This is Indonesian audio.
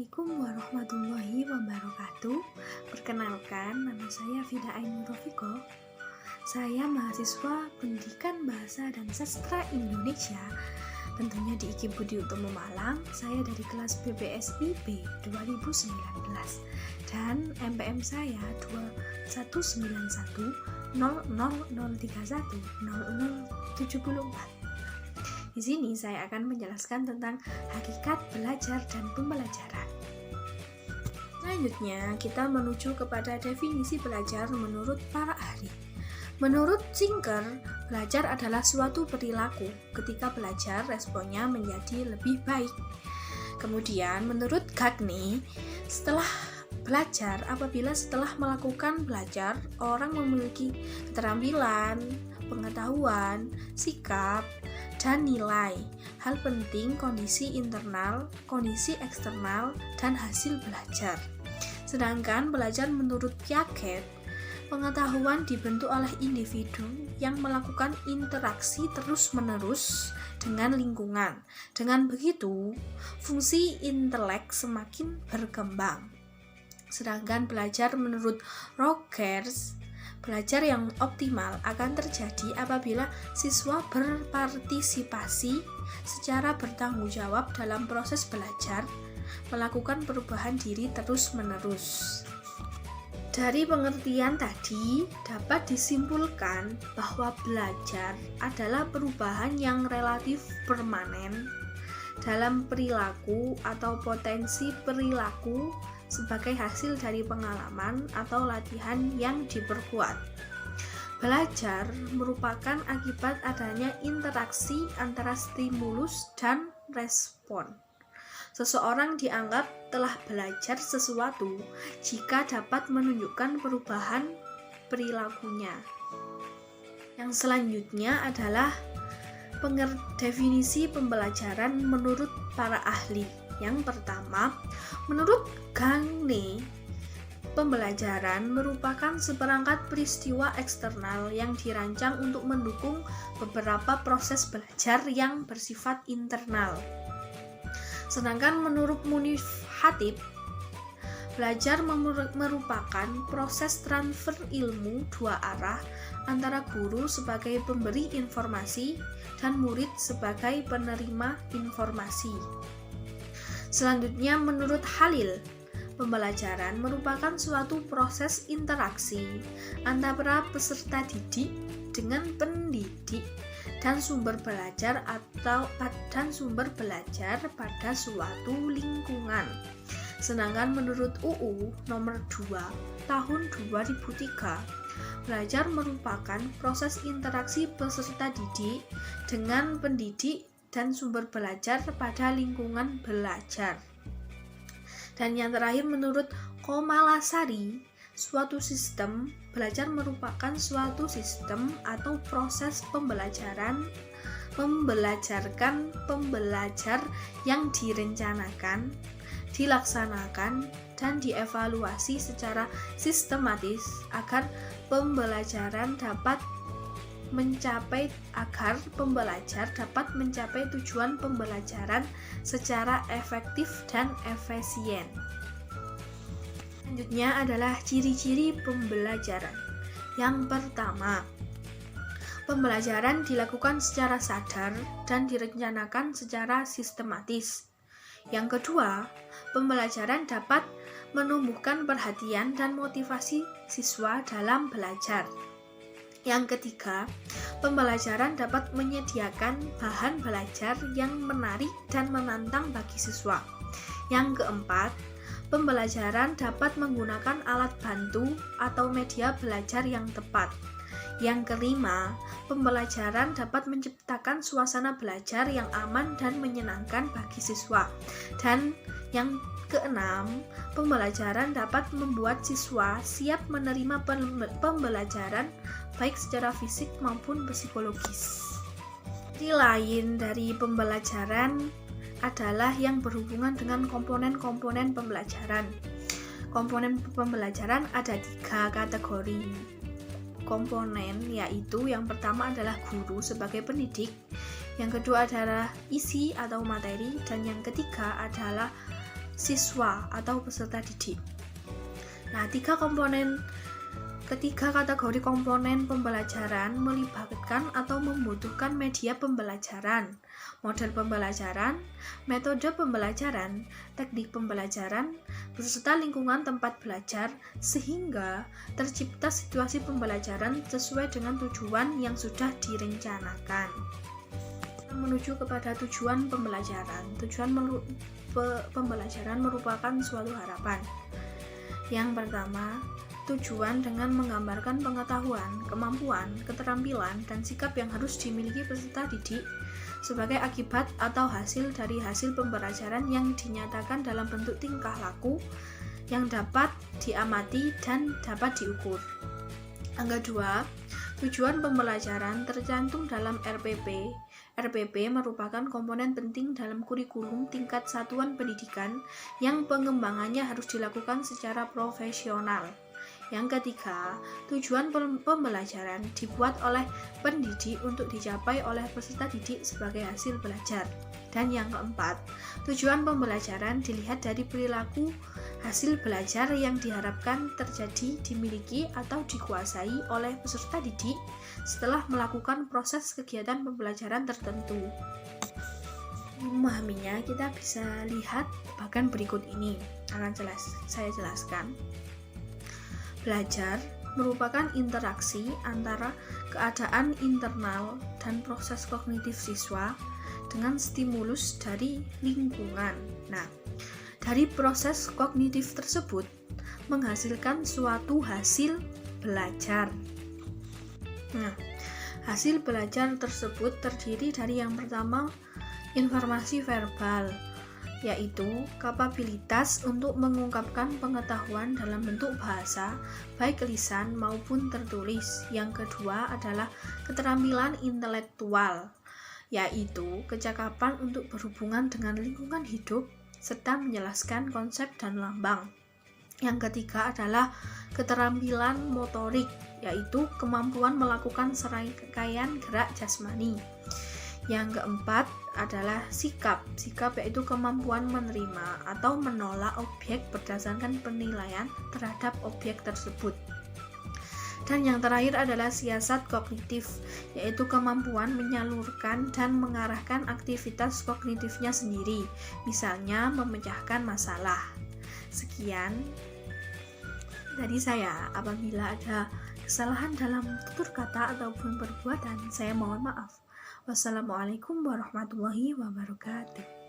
Assalamualaikum warahmatullahi wabarakatuh. Perkenalkan, nama saya Fida Ainur Rofiko. Saya mahasiswa Pendidikan Bahasa dan Sastra Indonesia, tentunya di IKIP Budi Utomo Malang. Saya dari kelas BPSIB 2019 dan MPM saya 219100310074. Di sini saya akan menjelaskan tentang hakikat belajar dan pembelajaran. Selanjutnya, kita menuju kepada definisi belajar menurut para ahli. Menurut Singer, belajar adalah suatu perilaku. Ketika belajar, responnya menjadi lebih baik. Kemudian, menurut Gagne, apabila setelah melakukan belajar, orang memiliki keterampilan, pengetahuan, sikap, dan nilai. Hal penting kondisi internal, kondisi eksternal, dan hasil belajar. Sedangkan belajar menurut Piaget, pengetahuan dibentuk oleh individu yang melakukan interaksi terus-menerus dengan lingkungan. Dengan begitu, fungsi intelek semakin berkembang. Sedangkan belajar menurut Rogers, belajar yang optimal akan terjadi apabila siswa berpartisipasi secara bertanggung jawab dalam proses belajar, melakukan perubahan diri terus-menerus. Dari pengertian tadi, dapat disimpulkan bahwa belajar adalah perubahan yang relatif permanen dalam perilaku atau potensi perilaku sebagai hasil dari pengalaman atau latihan yang diperkuat. Belajar merupakan akibat adanya interaksi antara stimulus dan respon. Seseorang dianggap telah belajar sesuatu jika dapat menunjukkan perubahan perilakunya. Yang selanjutnya adalah definisi pembelajaran menurut para ahli. Yang pertama, menurut Gagne, pembelajaran merupakan seperangkat peristiwa eksternal yang dirancang untuk mendukung beberapa proses belajar yang bersifat internal. Sedangkan menurut Munif Hatib, belajar merupakan proses transfer ilmu dua arah antara guru sebagai pemberi informasi dan murid sebagai penerima informasi. Selanjutnya, menurut Halil, pembelajaran merupakan suatu proses interaksi antara peserta didik dengan pendidik dan sumber belajar pada suatu lingkungan. Sedangkan menurut UU nomor 2 tahun 2003, belajar merupakan proses interaksi peserta didik dengan pendidik dan sumber belajar pada lingkungan belajar. Dan yang terakhir, menurut Komalasari, suatu sistem belajar merupakan suatu sistem atau proses pembelajaran pembelajar yang direncanakan, dilaksanakan, dan dievaluasi secara sistematis agar pembelajar dapat mencapai tujuan pembelajaran secara efektif dan efisien. Selanjutnya adalah ciri-ciri pembelajaran. Yang pertama, pembelajaran dilakukan secara sadar dan direncanakan secara sistematis. Yang kedua, pembelajaran dapat menumbuhkan perhatian dan motivasi siswa dalam belajar. Yang ketiga, pembelajaran dapat menyediakan bahan belajar yang menarik dan menantang bagi siswa. Yang keempat, pembelajaran dapat menggunakan alat bantu atau media belajar yang tepat. Yang kelima, pembelajaran dapat menciptakan suasana belajar yang aman dan menyenangkan bagi siswa. Dan yang keenam, pembelajaran dapat membuat siswa siap menerima pembelajaran baik secara fisik maupun psikologis. Ciri lain dari pembelajaran adalah yang berhubungan dengan komponen-komponen pembelajaran. Komponen pembelajaran ada 3 kategori komponen, yaitu yang pertama adalah guru sebagai pendidik, yang kedua adalah isi atau materi, dan yang ketiga adalah siswa atau peserta didik. Nah, ketiga kategori komponen pembelajaran melibatkan atau membutuhkan media pembelajaran, model pembelajaran, metode pembelajaran, teknik pembelajaran, beserta lingkungan tempat belajar, sehingga tercipta situasi pembelajaran sesuai dengan tujuan yang sudah direncanakan. Menuju kepada tujuan pembelajaran. Pembelajaran merupakan suatu harapan. Yang pertama, tujuan dengan menggambarkan pengetahuan, kemampuan, keterampilan, dan sikap yang harus dimiliki peserta didik sebagai akibat atau hasil dari hasil pembelajaran yang dinyatakan dalam bentuk tingkah laku yang dapat diamati dan dapat diukur. Yang kedua, tujuan pembelajaran tercantum dalam RPP. RPP merupakan komponen penting dalam kurikulum tingkat satuan pendidikan yang pengembangannya harus dilakukan secara profesional. Yang ketiga, tujuan pembelajaran dibuat oleh pendidik untuk dicapai oleh peserta didik sebagai hasil belajar. Dan yang keempat, tujuan pembelajaran dilihat dari perilaku hasil belajar yang diharapkan terjadi, dimiliki, atau dikuasai oleh peserta didik setelah melakukan proses kegiatan pembelajaran tertentu. Memahaminya, kita bisa lihat bagian berikut ini. Saya jelaskan. Belajar merupakan interaksi antara keadaan internal dan proses kognitif siswa dengan stimulus dari lingkungan. Nah, dari proses kognitif tersebut menghasilkan suatu hasil belajar. Nah, hasil belajar tersebut terdiri dari yang pertama, informasi verbal, yaitu kapabilitas untuk mengungkapkan pengetahuan dalam bentuk bahasa, baik lisan maupun tertulis. Yang kedua adalah keterampilan intelektual, yaitu kecakapan untuk berhubungan dengan lingkungan hidup serta menjelaskan konsep dan lambang. Yang ketiga adalah keterampilan motorik, yaitu kemampuan melakukan serangkaian gerak jasmani. Yang keempat adalah sikap yaitu kemampuan menerima atau menolak objek berdasarkan penilaian terhadap objek tersebut. Dan yang terakhir adalah siasat kognitif, yaitu kemampuan menyalurkan dan mengarahkan aktivitas kognitifnya sendiri, misalnya memecahkan masalah. Sekian dari saya. Apabila ada kesalahan dalam tutur kata ataupun perbuatan, saya mohon maaf. Wassalamualaikum warahmatullahi wabarakatuh.